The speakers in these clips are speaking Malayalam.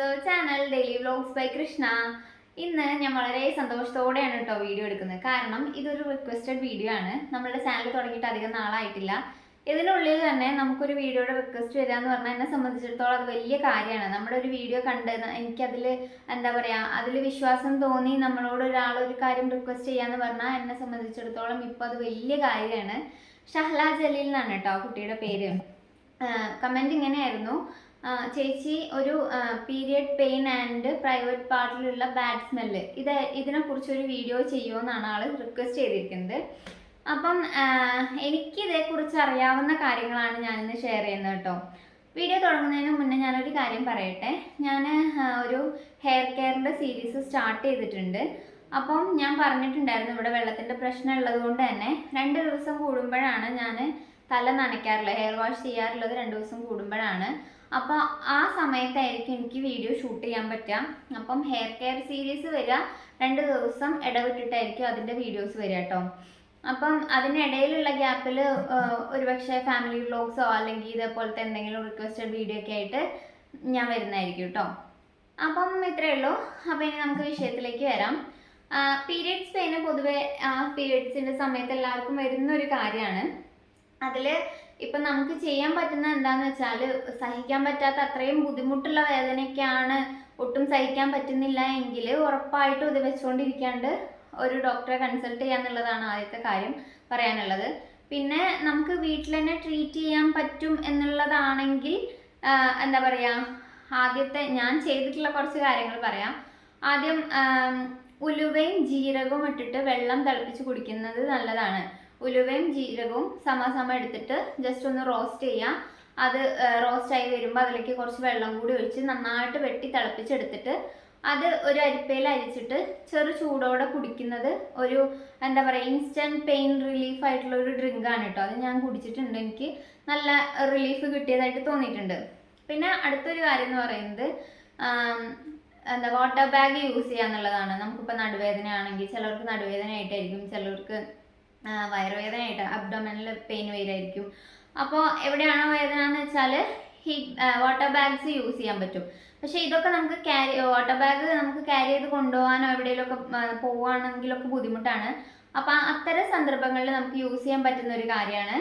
Our channel daily vlogs by Krishna. ഇന്ന് ഞാൻ വളരെ സന്തോഷത്തോടെയാണ് കേട്ടോ വീഡിയോ എടുക്കുന്നത്. കാരണം ഇതൊരു റിക്വസ്റ്റഡ് വീഡിയോ ആണ്. നമ്മളുടെ ചാനൽ തുടങ്ങിയിട്ട് അധികം നാളായിട്ടില്ല. ഇതിനുള്ളിൽ തന്നെ നമുക്കൊരു വീഡിയോയുടെ റിക്വസ്റ്റ് വരിക എന്ന് പറഞ്ഞാൽ എന്നെ സംബന്ധിച്ചിടത്തോളം അത് വലിയ കാര്യമാണ്. നമ്മുടെ ഒരു വീഡിയോ കണ്ട് എനിക്കതിൽ എന്താ പറയുക, അതിൽ വിശ്വാസം തോന്നി നമ്മളോട് ഒരു കാര്യം റിക്വസ്റ്റ് ചെയ്യാന്ന് പറഞ്ഞാൽ എന്നെ സംബന്ധിച്ചിടത്തോളം ഇപ്പോൾ അത് വലിയ കാര്യമാണ്. ഷഹ്ല ജലീൽ എന്നാണ് കേട്ടോ കുട്ടിയുടെ പേര്. കമൻറ്റ് ഇങ്ങനെയായിരുന്നു: ചേച്ചി, ഒരു പീരിയഡ് പെയിൻ ആൻഡ് പ്രൈവറ്റ് പാർട്ടിലുള്ള ബാഡ് സ്മെല്ല്, ഇതിനെക്കുറിച്ചൊരു വീഡിയോ ചെയ്യുമെന്നാണ് ആൾ റിക്വസ്റ്റ് ചെയ്തിരിക്കുന്നത്. അപ്പം എനിക്കിതേക്കുറിച്ച് അറിയാവുന്ന കാര്യങ്ങളാണ് ഞാനിന്ന് ഷെയർ ചെയ്യുന്നത് കേട്ടോ. വീഡിയോ തുടങ്ങുന്നതിന് മുന്നേ ഞാനൊരു കാര്യം പറയട്ടെ. ഞാൻ ഒരു ഹെയർ കെയറിൻ്റെ സീരീസ് സ്റ്റാർട്ട് ചെയ്തിട്ടുണ്ട്. അപ്പം ഞാൻ പറഞ്ഞിട്ടുണ്ടായിരുന്നു, ഇവിടെ വെള്ളത്തിൻ്റെ പ്രശ്നം ഉള്ളത് കൊണ്ട് തന്നെ 2 ദിവസം കൂടുമ്പോഴാണ് ഞാൻ തല നനയ്ക്കാറുള്ളത്, ഹെയർ വാഷ് ചെയ്യാറുള്ളത് 2 ദിവസം കൂടുമ്പോഴാണ്. അപ്പോൾ ആ സമയത്തായിരിക്കും എനിക്ക് വീഡിയോ ഷൂട്ട് ചെയ്യാൻ പറ്റുക. അപ്പം ഹെയർ കെയർ സീരീസ് വരിക 2 ദിവസം ഇടവിട്ടിട്ടായിരിക്കും അതിൻ്റെ വീഡിയോസ് വരിക കേട്ടോ. അപ്പം അതിനിടയിലുള്ള ഗ്യാപ്പിൽ ഒരുപക്ഷെ ഫാമിലി വ്ലോഗ്സോ അല്ലെങ്കിൽ ഇതേപോലത്തെ എന്തെങ്കിലും റിക്വസ്റ്റഡ് വീഡിയോ ഒക്കെ ആയിട്ട് ഞാൻ വരുന്നതായിരിക്കും കേട്ടോ. അപ്പം ഇത്രയേ ഉള്ളൂ. അപ്പം ഇനി നമുക്ക് വിഷയത്തിലേക്ക് വരാം. പീരിയഡ്സ് പെയിന് പൊതുവെ പീരിയഡ്സിൻ്റെ സമയത്ത് എല്ലാവർക്കും വരുന്നൊരു കാര്യമാണ്. അതിൽ ഇപ്പം നമുക്ക് ചെയ്യാൻ പറ്റുന്ന എന്താണെന്ന് വെച്ചാൽ, സഹിക്കാൻ പറ്റാത്ത അത്രയും ബുദ്ധിമുട്ടുള്ള വേദനയൊക്കെയാണ്, ഒട്ടും സഹിക്കാൻ പറ്റുന്നില്ല എങ്കിൽ ഉറപ്പായിട്ടും ഇത് വെച്ചുകൊണ്ടിരിക്കാണ്ട് ഒരു ഡോക്ടറെ കൺസൾട്ട് ചെയ്യാന്നുള്ളതാണ് ആദ്യത്തെ കാര്യം പറയാനുള്ളത്. പിന്നെ നമുക്ക് വീട്ടിൽ തന്നെ ട്രീറ്റ് ചെയ്യാൻ പറ്റും എന്നുള്ളതാണെങ്കിൽ എന്താ പറയുക, ആദ്യത്തെ ഞാൻ ചെയ്തിട്ടുള്ള കുറച്ച് കാര്യങ്ങൾ പറയാം. ആദ്യം ഉലുവയും ജീരകവും ഇട്ടിട്ട് വെള്ളം തിളപ്പിച്ച് കുടിക്കുന്നത് നല്ലതാണ്. ഉലുവയും ജീരകവും സമ എടുത്തിട്ട് ജസ്റ്റ് ഒന്ന് റോസ്റ്റ് ചെയ്യാം. അത് റോസ്റ്റായി വരുമ്പോൾ അതിലേക്ക് കുറച്ച് വെള്ളം കൂടി ഒഴിച്ച് നന്നായിട്ട് വെട്ടി തിളപ്പിച്ചെടുത്തിട്ട് അത് ഒരു അരിപ്പയിൽ അരിച്ചിട്ട് ചെറു ചൂടോടെ കുടിക്കുന്നത് ഒരു എന്താ പറയുക, ഇൻസ്റ്റൻറ്റ് പെയിൻ റിലീഫ് ആയിട്ടുള്ള ഒരു ഡ്രിങ്കാണ് കേട്ടോ. അത് ഞാൻ കുടിച്ചിട്ടുണ്ട്, എനിക്ക് നല്ല റിലീഫ് കിട്ടിയതായിട്ട് തോന്നിയിട്ടുണ്ട്. പിന്നെ അടുത്തൊരു കാര്യം എന്ന് പറയുന്നത് വാട്ടർ ബാഗ് യൂസ് ചെയ്യുക എന്നുള്ളതാണ്. നമുക്കിപ്പോൾ നടുവേദന ആണെങ്കിൽ ചിലർക്ക് നടുവേദനയായിട്ടായിരിക്കും, ചിലർക്ക് വയറുവേദനയായിട്ട് അബ്ഡോമിനൽ പെയിൻ വരുമായിരിക്കും. അപ്പോൾ എവിടെയാണോ വേദന എന്ന് വെച്ചാൽ വാട്ടർ ബാഗ്സ് യൂസ് ചെയ്യാൻ പറ്റും. പക്ഷേ ഇതൊക്കെ നമുക്ക് വാട്ടർ ബാഗ് നമുക്ക് ക്യാരി ചെയ്ത് കൊണ്ടുപോകാനോ എവിടെയെങ്കിലുമൊക്കെ പോവുകയാണെങ്കിലൊക്കെ ബുദ്ധിമുട്ടാണ്. അപ്പം അത്തരം സന്ദർഭങ്ങളിൽ നമുക്ക് യൂസ് ചെയ്യാൻ പറ്റുന്ന ഒരു കാര്യമാണ്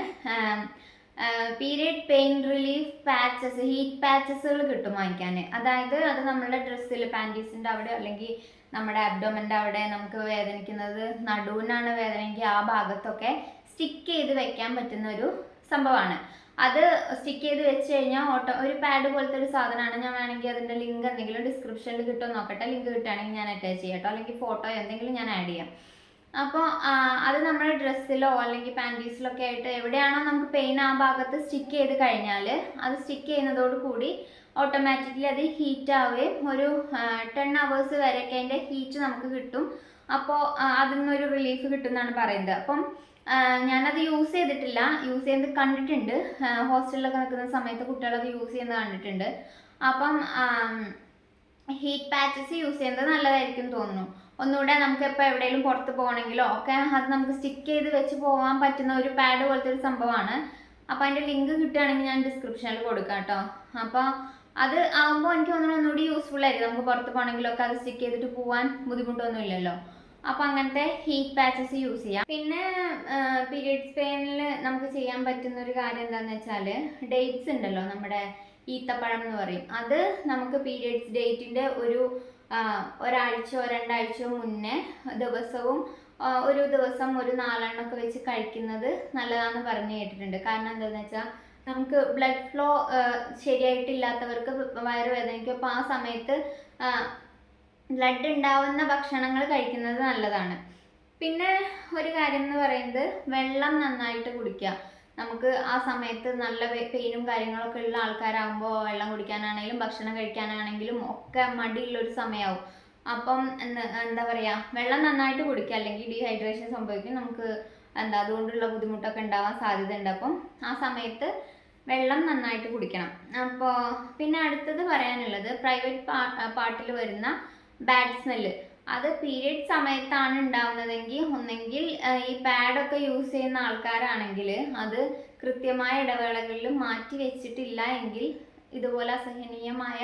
period pain relief patches, heat പാച്ചസുകൾ കിട്ടും വാങ്ങിക്കാൻ. അതായത് അത് നമ്മുടെ ഡ്രസ്സിൽ പാൻറ്റീസിൻ്റെ അവിടെ അല്ലെങ്കിൽ നമ്മുടെ അബ്ഡോമൻ്റെ അവിടെ നമുക്ക് വേദനിക്കുന്നത്, നടുവിനാണ് വേദനയെങ്കിൽ ആ ഭാഗത്തൊക്കെ സ്റ്റിക്ക് ചെയ്ത് വെക്കാൻ പറ്റുന്ന ഒരു സംഭവമാണ്. അത് സ്റ്റിക്ക് ചെയ്ത് വെച്ച് കഴിഞ്ഞാൽ ഒരു പാഡ് പോലത്തെ ഒരു സാധനമാണ്. ഞാൻ വേണമെങ്കിൽ അതിൻ്റെ ലിങ്ക് എന്തെങ്കിലും ഡിസ്ക്രിപ്ഷനിൽ കിട്ടുമോ നോക്കട്ടെ. ലിങ്ക് കിട്ടുകയാണെങ്കിൽ ഞാൻ അറ്റാച്ച് ചെയ്യാം കേട്ടോ, അല്ലെങ്കിൽ ഫോട്ടോ എന്തെങ്കിലും ഞാൻ ആഡ് ചെയ്യാം. അപ്പോൾ അത് നമ്മുടെ ഡ്രസ്സിലോ അല്ലെങ്കിൽ പാൻറ്റീസിലൊക്കെ ആയിട്ട് എവിടെയാണോ നമുക്ക് പെയിൻ ആ ഭാഗത്ത് സ്റ്റിക്ക് ചെയ്ത് കഴിഞ്ഞാൽ അത് സ്റ്റിക്ക് ചെയ്യുന്നതോടുകൂടി ഓട്ടോമാറ്റിക്കലി അത് ഹീറ്റ് ആവുകയും ഒരു 10 hours വരെയൊക്കെ അതിൻ്റെ ഹീറ്റ് നമുക്ക് കിട്ടും. അപ്പോൾ അതിൽ നിന്നൊരു റിലീഫ് കിട്ടും എന്നാണ് പറയുന്നത്. അപ്പം ഞാനത് യൂസ് ചെയ്തിട്ടില്ല, യൂസ് ചെയ്യുന്നത് കണ്ടിട്ടുണ്ട്. ഹോസ്റ്റലിലൊക്കെ നിൽക്കുന്ന സമയത്ത് കുട്ടികളത് യൂസ് ചെയ്യുന്നത് കണ്ടിട്ടുണ്ട്. അപ്പം ഹീറ്റ് പാച്ചസ് യൂസ് ചെയ്യുന്നത് നല്ലതായിരിക്കും തോന്നുന്നു. ഒന്നുകൂടെ നമുക്ക് ഇപ്പോൾ എവിടെയെങ്കിലും പുറത്ത് പോകണമെങ്കിലോ ഒക്കെ അത് നമുക്ക് സ്റ്റിക്ക് ചെയ്ത് വെച്ച് പോകാൻ പറ്റുന്ന ഒരു പാഡ് പോലത്തെ ഒരു സംഭവമാണ്. അപ്പോൾ അതിൻ്റെ ലിങ്ക് കിട്ടുകയാണെങ്കിൽ ഞാൻ ഡിസ്ക്രിപ്ഷനിൽ കൊടുക്കാം കേട്ടോ. അപ്പോൾ അത് ആകുമ്പോൾ എനിക്ക് തോന്നുന്നു ഒന്നുകൂടി യൂസ്ഫുൾ ആയിരിക്കും. നമുക്ക് പുറത്ത് പോകണമെങ്കിലൊക്കെ അത് സ്റ്റിക്ക് ചെയ്തിട്ട് പോകാൻ ബുദ്ധിമുട്ടൊന്നും ഇല്ലല്ലോ. അപ്പോൾ അങ്ങനത്തെ ഹീറ്റ് പാച്ചസ് യൂസ് ചെയ്യാം. പിന്നെ പീരിയഡ്സ് പെയിനിൽ നമുക്ക് ചെയ്യാൻ പറ്റുന്ന ഒരു കാര്യം എന്താണെന്ന് വെച്ചാൽ, ഡേറ്റ്സ് ഉണ്ടല്ലോ, നമ്മുടെ ഈത്തപ്പഴം എന്ന് പറയും. അത് നമുക്ക് പീരിയഡ്സ് ഡേറ്റിൻ്റെ ഒരാഴ്ചയോ 2 ആഴ്ചയോ മുന്നേ ദിവസവും ഒരു ദിവസം ഒരു 4 എണ്ണമൊക്കെ വെച്ച് കഴിക്കുന്നത് നല്ലതാണെന്ന് പറഞ്ഞു കേട്ടിട്ടുണ്ട്. കാരണം എന്താണെന്ന് വെച്ചാൽ, നമുക്ക് ബ്ലഡ് ഫ്ലോ ശരിയായിട്ടില്ലാത്തവർക്ക് വയറുവേദനയ്ക്കും അപ്പോൾ ആ സമയത്ത് ബ്ലഡ് ഉണ്ടാവുന്ന ഭക്ഷണങ്ങൾ കഴിക്കുന്നത് നല്ലതാണ്. പിന്നെ ഒരു കാര്യം എന്ന് പറയുന്നത് വെള്ളം നന്നായിട്ട് കുടിക്കുക. നമുക്ക് ആ സമയത്ത് നല്ല പെയിനും കാര്യങ്ങളൊക്കെ ഉള്ള ആൾക്കാരാകുമ്പോൾ വെള്ളം കുടിക്കാനാണെങ്കിലും ഭക്ഷണം കഴിക്കാനാണെങ്കിലും ഒക്കെ മടിയുള്ളൊരു സമയമാവും. അപ്പം എന്താ പറയുക, വെള്ളം നന്നായിട്ട് കുടിക്കുക, അല്ലെങ്കിൽ ഡീഹൈഡ്രേഷൻ സംഭവിക്കും. നമുക്ക് അതുകൊണ്ടുള്ള ബുദ്ധിമുട്ടൊക്കെ ഉണ്ടാവാൻ സാധ്യതയുണ്ട്. അപ്പം ആ സമയത്ത് വെള്ളം നന്നായിട്ട് കുടിക്കണം. അപ്പോൾ പിന്നെ അടുത്തത് പറയാനുള്ളത് പ്രൈവറ്റ് പാർട്ടിൽ വരുന്ന ബാഡ് സ്മെല്ല്. അത് പീരിയഡ് സമയത്താണ് ഉണ്ടാവുന്നതെങ്കിൽ ഒന്നെങ്കിൽ ഈ പാഡൊക്കെ യൂസ് ചെയ്യുന്ന ആൾക്കാരാണെങ്കിൽ അത് കൃത്യമായ ഇടവേളകളിൽ മാറ്റി വെച്ചിട്ടില്ല എങ്കിൽ ഇതുപോലെ അസഹനീയമായ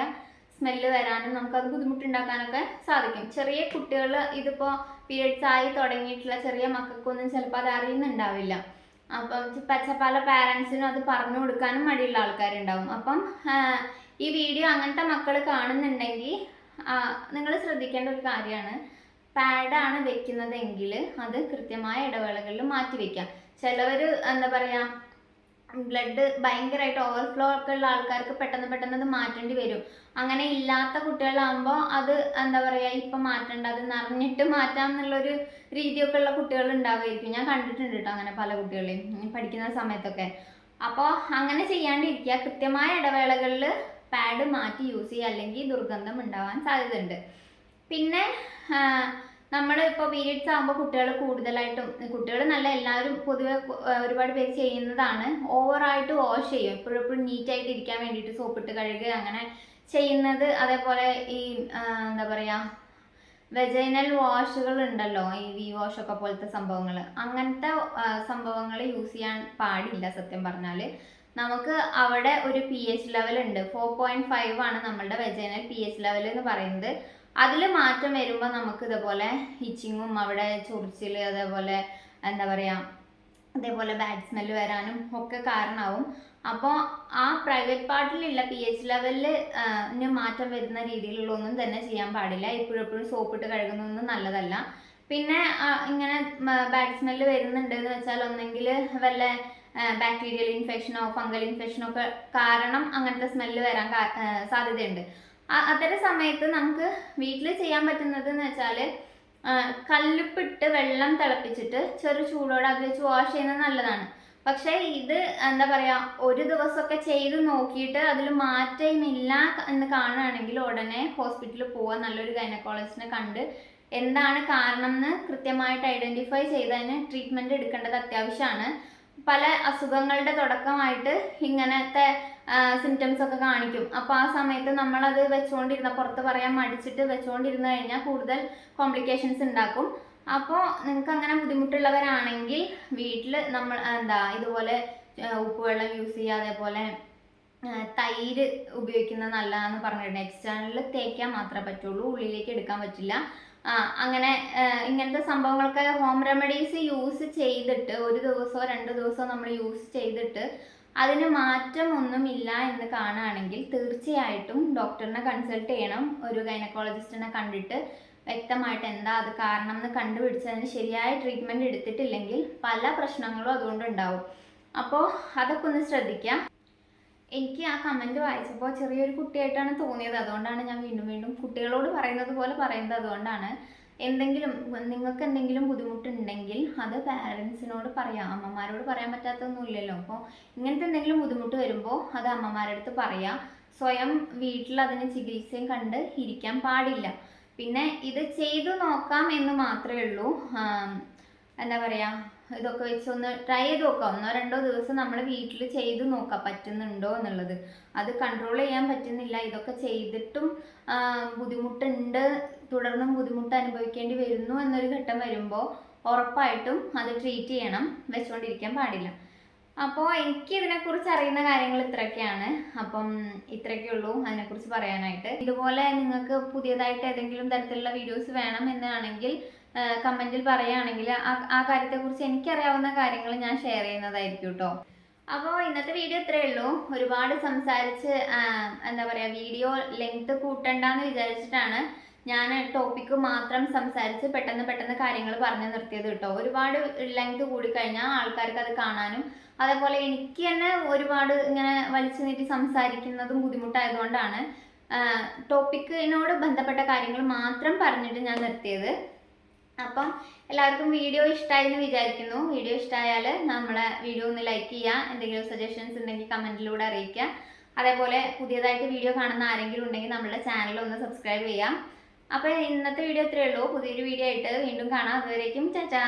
സ്മെല്ല് വരാനും നമുക്കത് ബുദ്ധിമുട്ടുണ്ടാക്കാനൊക്കെ സാധിക്കും. ചെറിയ കുട്ടികൾ ഇതിപ്പോൾ പീരിയഡ്സ് ആയി തുടങ്ങിയിട്ടുള്ള ചെറിയ മക്കൾക്കൊന്നും ചിലപ്പോൾ അത് അറിയുന്നുണ്ടാവില്ല. അപ്പം പല പാരൻസിനും അത് പറഞ്ഞു കൊടുക്കാനും മടിയുള്ള ആൾക്കാരുണ്ടാവും. അപ്പം ഈ വീഡിയോ അങ്ങനത്തെ മക്കൾ കാണുന്നുണ്ടെങ്കിൽ നിങ്ങൾ ശ്രദ്ധിക്കേണ്ട ഒരു കാര്യമാണ്, പാഡാണ് വെക്കുന്നതെങ്കിൽ അത് കൃത്യമായ ഇടവേളകളിൽ മാറ്റി വെക്കാം. ചിലവർ എന്താ പറയുക, ബ്ലഡ് ഭയങ്കരമായിട്ട് ഓവർഫ്ലോ ഒക്കെ ഉള്ള ആൾക്കാർക്ക് പെട്ടെന്ന് അത് മാറ്റേണ്ടി വരും. അങ്ങനെ ഇല്ലാത്ത കുട്ടികളാകുമ്പോൾ അത് എന്താ പറയുക, ഇപ്പം മാറ്റേണ്ട, അത് നിറഞ്ഞിട്ട് മാറ്റാം എന്നുള്ളൊരു രീതിയൊക്കെ ഉള്ള കുട്ടികൾ ഉണ്ടാവുമായിരിക്കും. ഞാൻ കണ്ടിട്ടുണ്ട് കേട്ടോ അങ്ങനെ പല കുട്ടികളെയും പഠിക്കുന്ന സമയത്തൊക്കെ. അപ്പോൾ അങ്ങനെ ചെയ്യാണ്ടിരിക്കുക, കൃത്യമായ ഇടവേളകളിൽ പാഡ് മാറ്റി യൂസ് ചെയ്യുക, അല്ലെങ്കിൽ ദുർഗന്ധം ഉണ്ടാവാൻ സാധ്യതയുണ്ട്. പിന്നെ നമ്മൾ ഇപ്പോൾ പീരിയഡ്സ് ആകുമ്പോൾ കുട്ടികൾ കൂടുതലായിട്ടും, കുട്ടികൾ നല്ല എല്ലാവരും പൊതുവെ ഒരുപാട് പേര് ചെയ്യുന്നതാണ്, ഓവറായിട്ട് വാഷ് ചെയ്യും. എപ്പോഴും നീറ്റായിട്ട് ഇരിക്കാൻ വേണ്ടിയിട്ട് സോപ്പിട്ട് കഴുകുക അങ്ങനെ ചെയ്യുന്നത്. അതേപോലെ ഈ എന്താ പറയുക, വെജൈനൽ വാഷുകൾ ഉണ്ടല്ലോ, ഈ വി വാഷ് ഒക്കെ പോലത്തെ സംഭവങ്ങൾ, അങ്ങനത്തെ സംഭവങ്ങൾ യൂസ് ചെയ്യാൻ പാടില്ല. സത്യം പറഞ്ഞാൽ നമുക്ക് അവിടെ ഒരു pH ലെവൽ ഉണ്ട്, 4.5 ആണ് നമ്മളുടെ വെജൈനൽ pH ലെവൽ എന്ന് പറയുന്നത്. അതിൽ മാറ്റം വരുമ്പോൾ നമുക്ക് ഇതേപോലെ ഇച്ചിങ്ങും അവിടെ ചൊറിച്ചിൽ, അതേപോലെ എന്താ പറയുക, അതേപോലെ ബാഡ് സ്മെല്ല് വരാനും ഒക്കെ കാരണമാവും. അപ്പോൾ ആ പ്രൈവറ്റ് പാർട്ടിലുള്ള pH ലെവലിന് മാറ്റം വരുന്ന രീതിയിലുള്ള ഒന്നും തന്നെ ചെയ്യാൻ പാടില്ല. എപ്പോഴും സോപ്പിട്ട് കഴുകുന്നതൊന്നും നല്ലതല്ല. പിന്നെ ഇങ്ങനെ ബാഡ് സ്മെല്ല് വരുന്നുണ്ടെന്ന് വെച്ചാൽ ഒന്നെങ്കിൽ വല്ല ബാക്ടീരിയൽ ഇൻഫെക്ഷനോ ഫംഗൽ ഇൻഫെക്ഷനോ ഒക്കെ കാരണം അങ്ങനത്തെ സ്മെല്ല് വരാൻ സാധ്യതയുണ്ട്. അത്തരം സമയത്ത് നമുക്ക് വീട്ടിൽ ചെയ്യാൻ പറ്റുന്നത് എന്ന് വെച്ചാൽ കല്ലുപ്പിട്ട് വെള്ളം തിളപ്പിച്ചിട്ട് ചെറു ചൂടോടെ അത് വെച്ച് വാഷ് ചെയ്യുന്നത് നല്ലതാണ്. പക്ഷേ ഇത് എന്താ പറയുക, ഒരു ദിവസമൊക്കെ ചെയ്ത് നോക്കിയിട്ട് അതിൽ മാറ്റമില്ല എന്ന് കാണുകയാണെങ്കിൽ ഉടനെ ഹോസ്പിറ്റലിൽ പോവുക, നല്ലൊരു ഗൈനക്കോളജിസ്റ്റിനെ കണ്ട് എന്താണ് കാരണം എന്ന് കൃത്യമായിട്ട് ഐഡൻറ്റിഫൈ ചെയ്തതിന് ട്രീറ്റ്മെൻറ്റ് എടുക്കേണ്ടത് അത്യാവശ്യമാണ്. പല അസുഖങ്ങളുടെ തുടക്കമായിട്ട് ഇങ്ങനത്തെ സിംറ്റംസ് ഒക്കെ കാണിക്കും. അപ്പോൾ ആ സമയത്ത് നമ്മളത് വെച്ചുകൊണ്ടിരുന്ന, പുറത്ത് പറയാൻ മടിച്ചിട്ട് വെച്ചുകൊണ്ടിരുന്നു കഴിഞ്ഞാൽ കൂടുതൽ കോംപ്ലിക്കേഷൻസ് ഉണ്ടാക്കും. അപ്പോൾ നിങ്ങൾക്ക് അങ്ങനെ ബുദ്ധിമുട്ടുള്ളവരാണെങ്കിൽ വീട്ടിൽ നമ്മൾ ഇതുപോലെ ഉപ്പുവെള്ളം യൂസ് ചെയ്യുക, അതേപോലെ തൈര് ഉപയോഗിക്കുന്നത് നല്ലതാണെന്ന് പറഞ്ഞിട്ടുണ്ട്. എക്സ്റ്റേണലിൽ തേക്കാൻ മാത്രമേ പറ്റുള്ളൂ, ഉള്ളിലേക്ക് എടുക്കാൻ പറ്റില്ല. അങ്ങനെ ഇങ്ങനത്തെ സംഭവങ്ങളൊക്കെ ഹോം റെമഡീസ് യൂസ് ചെയ്തിട്ട് ഒരു ദിവസമോ 2 ദിവസമോ നമ്മൾ യൂസ് ചെയ്തിട്ട് അതിന് മാറ്റമൊന്നുമില്ല എന്ന് കാണുകയാണെങ്കിൽ തീർച്ചയായിട്ടും ഡോക്ടറിനെ കൺസൾട്ട് ചെയ്യണം. ഒരു ഗൈനക്കോളജിസ്റ്റിനെ കണ്ടിട്ട് വ്യക്തമായിട്ട് എന്താ അത് കാരണം എന്ന് കണ്ടുപിടിച്ചതിന് ശരിയായ ട്രീറ്റ്മെൻറ്റ് എടുത്തിട്ടില്ലെങ്കിൽ പല പ്രശ്നങ്ങളും അതുകൊണ്ട് ഉണ്ടാവും. അപ്പോൾ അതൊക്കെ ഒന്ന് ശ്രദ്ധിക്കാം. എനിക്ക് ആ കമൻറ്റ് വായിച്ചപ്പോൾ ചെറിയൊരു കുട്ടിയായിട്ടാണ് തോന്നിയത്. അതുകൊണ്ടാണ് ഞാൻ വീണ്ടും കുട്ടികളോട് പറയുന്നത് പോലെ പറയുന്നത്. അതുകൊണ്ടാണ് നിങ്ങൾക്ക് എന്തെങ്കിലും ബുദ്ധിമുട്ടുണ്ടെങ്കിൽ അത് പാരൻസിനോട് പറയാം. അമ്മമാരോട് പറയാൻ പറ്റാത്തൊന്നുമില്ലല്ലോ. അപ്പോൾ ഇങ്ങനത്തെ എന്തെങ്കിലും ബുദ്ധിമുട്ട് വരുമ്പോൾ അത് അമ്മമാരുടെ അടുത്ത് പറയാം. സ്വയം വീട്ടിൽ അതിന് ചികിത്സയും കണ്ട് ഇരിക്കാൻ പാടില്ല. പിന്നെ ഇത് ചെയ്തു നോക്കാം എന്ന് മാത്രമേ ഉള്ളൂ. എന്താ പറയുക, ഇതൊക്കെ വെച്ച് ഒന്ന് ട്രൈ ചെയ്ത് നോക്കാം. 1-2 ദിവസം നമ്മൾ വീട്ടിൽ ചെയ്ത് നോക്കാം പറ്റുന്നുണ്ടോ എന്നുള്ളത്. അത് കൺട്രോൾ ചെയ്യാൻ പറ്റുന്നില്ല, ഇതൊക്കെ ചെയ്തിട്ടും ബുദ്ധിമുട്ടുണ്ട്, തുടർന്നും ബുദ്ധിമുട്ട് അനുഭവിക്കേണ്ടി വരുന്നു എന്നൊരു ഘട്ടം വരുമ്പോൾ ഉറപ്പായിട്ടും അത് ട്രീറ്റ് ചെയ്യണം, വെച്ചുകൊണ്ടിരിക്കാൻ പാടില്ല. അപ്പോൾ എനിക്ക് ഇതിനെക്കുറിച്ച് അറിയുന്ന കാര്യങ്ങൾ ഇത്രയൊക്കെയാണ്. അപ്പം ഇത്രയൊക്കെ ഉള്ളൂ അതിനെക്കുറിച്ച് പറയാനായിട്ട്. ഇതുപോലെ നിങ്ങൾക്ക് പുതിയതായിട്ട് ഏതെങ്കിലും തരത്തിലുള്ള വീഡിയോസ് വേണം എന്നാണെങ്കിൽ കമൻറ്റിൽ പറയുകയാണെങ്കിൽ ആ കാര്യത്തെക്കുറിച്ച് എനിക്കറിയാവുന്ന കാര്യങ്ങൾ ഞാൻ ഷെയർ ചെയ്യുന്നതായിരിക്കും കേട്ടോ. അപ്പോൾ ഇന്നത്തെ വീഡിയോ ഇത്രയേ ഉള്ളൂ. ഒരുപാട് സംസാരിച്ച് എന്താ പറയുക, വീഡിയോ ലെങ്ത് കൂട്ടണ്ടെന്ന് വിചാരിച്ചിട്ടാണ് ഞാൻ ടോപ്പിക്ക് മാത്രം സംസാരിച്ച് പെട്ടെന്ന് കാര്യങ്ങൾ പറഞ്ഞു നിർത്തിയത് കേട്ടോ. ഒരുപാട് ലെങ്ത് കൂടിക്കഴിഞ്ഞാൽ ആൾക്കാർക്ക് അത് കാണാനും, അതേപോലെ എനിക്ക് തന്നെ ഒരുപാട് ഇങ്ങനെ വലിച്ചു നീട്ടി സംസാരിക്കുന്നതും ബുദ്ധിമുട്ടായതുകൊണ്ടാണ് ടോപ്പിക്കിനോട് ബന്ധപ്പെട്ട കാര്യങ്ങൾ മാത്രം പറഞ്ഞിട്ട് ഞാൻ നിർത്തിയത്. അപ്പം എല്ലാവർക്കും വീഡിയോ ഇഷ്ടമായി എന്ന് വിചാരിക്കുന്നു. വീഡിയോ ഇഷ്ടമായാൽ നമ്മളെ വീഡിയോ ഒന്ന് ലൈക്ക് ചെയ്യുക, എന്തെങ്കിലും സജഷൻസ് ഉണ്ടെങ്കിൽ കമൻറ്റിലൂടെ അറിയിക്കുക. അതേപോലെ പുതിയതായിട്ട് വീഡിയോ കാണുന്ന ആരെങ്കിലും ഉണ്ടെങ്കിൽ നമ്മുടെ ചാനൽ ഒന്ന് സബ്സ്ക്രൈബ് ചെയ്യാം. അപ്പോൾ ഇന്നത്തെ വീഡിയോ ഇത്രയേ ഉള്ളൂ. പുതിയൊരു വീഡിയോ ആയിട്ട് വീണ്ടും കാണാം. അതുവരേക്കും ചാച്ചാ.